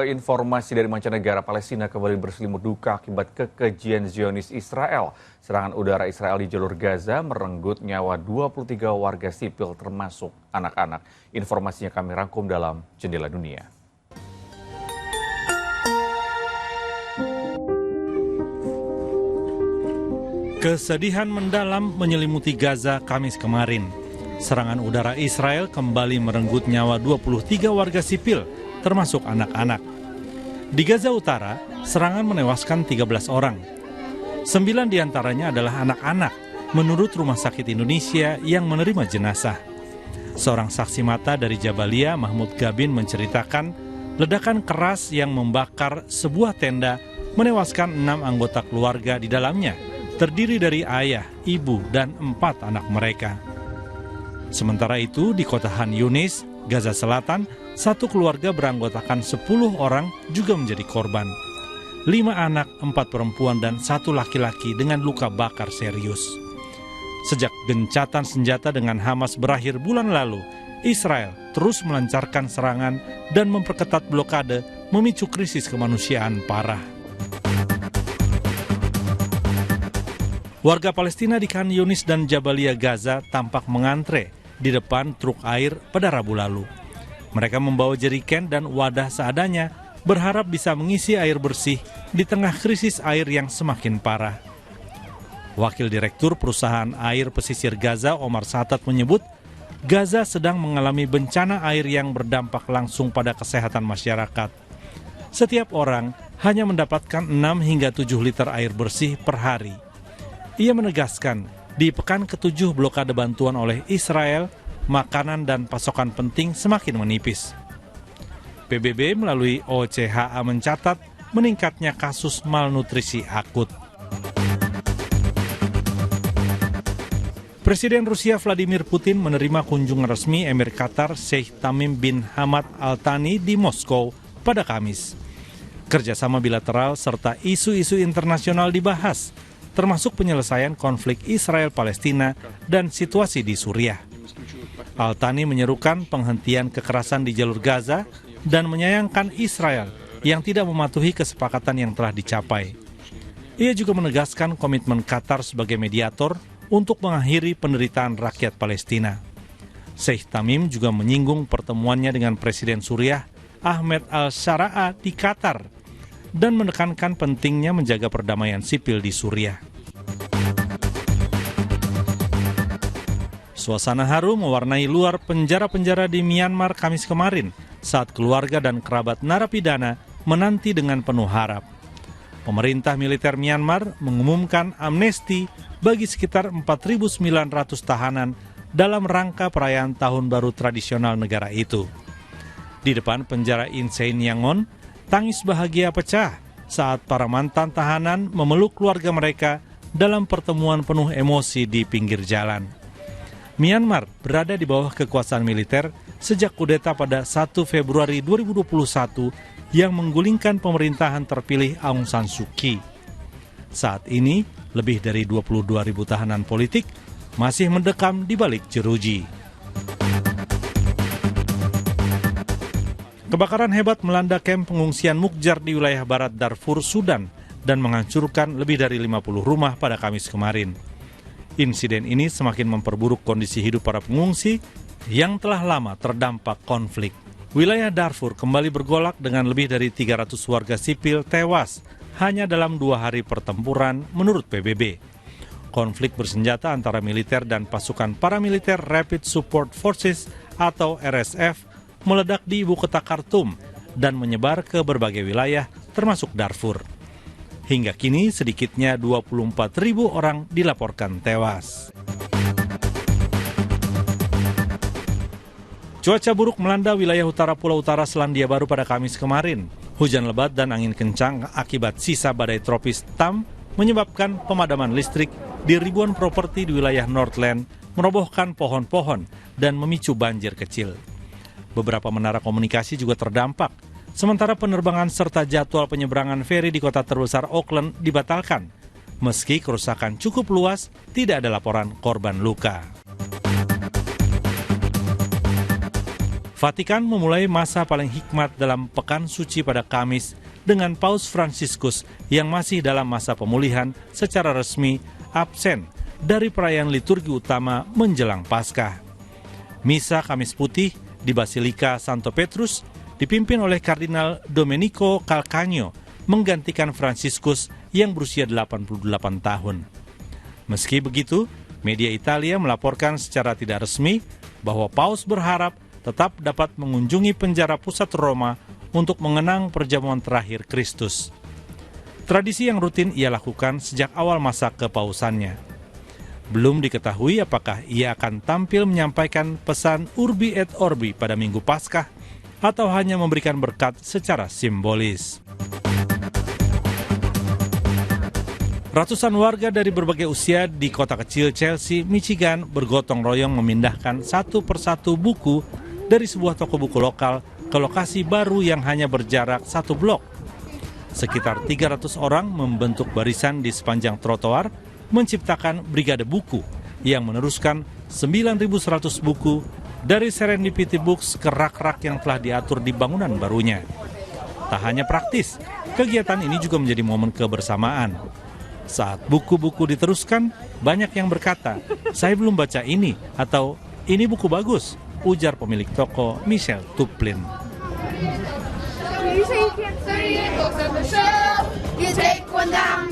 ke informasi dari mancanegara. Palestina kembali berselimut duka akibat kekejian Zionis Israel. Serangan udara Israel di jalur Gaza merenggut nyawa 23 warga sipil termasuk anak-anak. Informasinya kami rangkum dalam Jendela Dunia. Kesedihan mendalam menyelimuti Gaza Kamis kemarin. Serangan udara Israel kembali merenggut nyawa 23 warga sipil, termasuk anak-anak. Di Gaza Utara, serangan menewaskan 13 orang. 9 diantaranya adalah anak-anak, menurut Rumah Sakit Indonesia yang menerima jenazah. Seorang saksi mata dari Jabalia, Mahmud Gabin, menceritakan ledakan keras yang membakar sebuah tenda menewaskan 6 anggota keluarga di dalamnya, terdiri dari ayah, ibu, dan 4 anak mereka. Sementara itu, di kota Han Yunis, Gaza Selatan, satu keluarga beranggotakan 10 orang juga menjadi korban. 5 anak, 4 perempuan, dan 1 laki-laki dengan luka bakar serius. Sejak gencatan senjata dengan Hamas berakhir bulan lalu, Israel terus melancarkan serangan dan memperketat blokade, memicu krisis kemanusiaan parah. Warga Palestina di Khan Yunis dan Jabalia Gaza tampak mengantre di depan truk air pada Rabu lalu. Mereka membawa jeriken dan wadah seadanya, berharap bisa mengisi air bersih di tengah krisis air yang semakin parah. Wakil Direktur Perusahaan Air Pesisir Gaza, Omar Satat, menyebut Gaza sedang mengalami bencana air yang berdampak langsung pada kesehatan masyarakat. Setiap orang hanya mendapatkan 6 hingga 7 liter air bersih per hari. Ia menegaskan, di pekan ke-7 blokade bantuan oleh Israel, makanan dan pasokan penting semakin menipis. PBB melalui OCHA mencatat meningkatnya kasus malnutrisi akut. Presiden Rusia Vladimir Putin menerima kunjungan resmi Emir Qatar Sheikh Tamim bin Hamad Al Thani di Moskow pada Kamis. Kerjasama bilateral serta isu-isu internasional dibahas, termasuk penyelesaian konflik Israel-Palestina dan situasi di Suriah. Al-Thani menyerukan penghentian kekerasan di jalur Gaza dan menyayangkan Israel yang tidak mematuhi kesepakatan yang telah dicapai. Ia juga menegaskan komitmen Qatar sebagai mediator untuk mengakhiri penderitaan rakyat Palestina. Sheikh Tamim juga menyinggung pertemuannya dengan Presiden Suriah Ahmed al-Shara'a di Qatar dan menekankan pentingnya menjaga perdamaian sipil di Suriah. Suasana haru mewarnai luar penjara-penjara di Myanmar Kamis kemarin saat keluarga dan kerabat narapidana menanti dengan penuh harap. Pemerintah militer Myanmar mengumumkan amnesti bagi sekitar 4.900 tahanan dalam rangka perayaan Tahun Baru tradisional negara itu. Di depan penjara Insein Yangon, tangis bahagia pecah saat para mantan tahanan memeluk keluarga mereka dalam pertemuan penuh emosi di pinggir jalan. Myanmar berada di bawah kekuasaan militer sejak kudeta pada 1 Februari 2021 yang menggulingkan pemerintahan terpilih Aung San Suu Kyi. Saat ini, lebih dari 22.000 tahanan politik masih mendekam di balik jeruji. Kebakaran hebat melanda kamp pengungsian Mukjar di wilayah barat Darfur, Sudan, dan menghancurkan lebih dari 50 rumah pada Kamis kemarin. Insiden ini semakin memperburuk kondisi hidup para pengungsi yang telah lama terdampak konflik. Wilayah Darfur kembali bergolak dengan lebih dari 300 warga sipil tewas hanya dalam 2 hari pertempuran menurut PBB. Konflik bersenjata antara militer dan pasukan paramiliter Rapid Support Forces atau RSF meledak di ibu kota Khartoum dan menyebar ke berbagai wilayah termasuk Darfur. Hingga kini sedikitnya 24.000 orang dilaporkan tewas. Cuaca buruk melanda wilayah utara Pulau Utara Selandia Baru pada Kamis kemarin. Hujan lebat dan angin kencang akibat sisa badai tropis Tam menyebabkan pemadaman listrik di ribuan properti di wilayah Northland, merobohkan pohon-pohon dan memicu banjir kecil. Beberapa menara komunikasi juga terdampak, sementara penerbangan serta jadwal penyeberangan feri di kota terbesar Auckland dibatalkan. Meski kerusakan cukup luas, tidak ada laporan korban luka. Vatikan memulai masa paling hikmat dalam Pekan Suci pada Kamis dengan Paus Fransiskus yang masih dalam masa pemulihan secara resmi absen dari perayaan liturgi utama menjelang Paskah. Misa Kamis Putih di Basilika Santo Petrus dipimpin oleh Kardinal Domenico Calcagno menggantikan Fransiskus yang berusia 88 tahun. Meski begitu, media Italia melaporkan secara tidak resmi bahwa Paus berharap tetap dapat mengunjungi penjara pusat Roma untuk mengenang perjamuan terakhir Kristus. Tradisi yang rutin ia lakukan sejak awal masa kepausannya. Belum diketahui apakah ia akan tampil menyampaikan pesan Urbi et Orbi pada Minggu Paskah atau hanya memberikan berkat secara simbolis. Ratusan warga dari berbagai usia di kota kecil Chelsea, Michigan bergotong royong memindahkan satu persatu buku dari sebuah toko buku lokal ke lokasi baru yang hanya berjarak 1 blok. Sekitar 300 orang membentuk barisan di sepanjang trotoar menciptakan brigade buku yang meneruskan 9.100 buku dari Serendipity Books ke rak-rak yang telah diatur di bangunan barunya. Tak hanya praktis, kegiatan ini juga menjadi momen kebersamaan. Saat buku-buku diteruskan, banyak yang berkata, "Saya belum baca ini," atau "Ini buku bagus," ujar pemilik toko Michelle Tuplin. You take one down.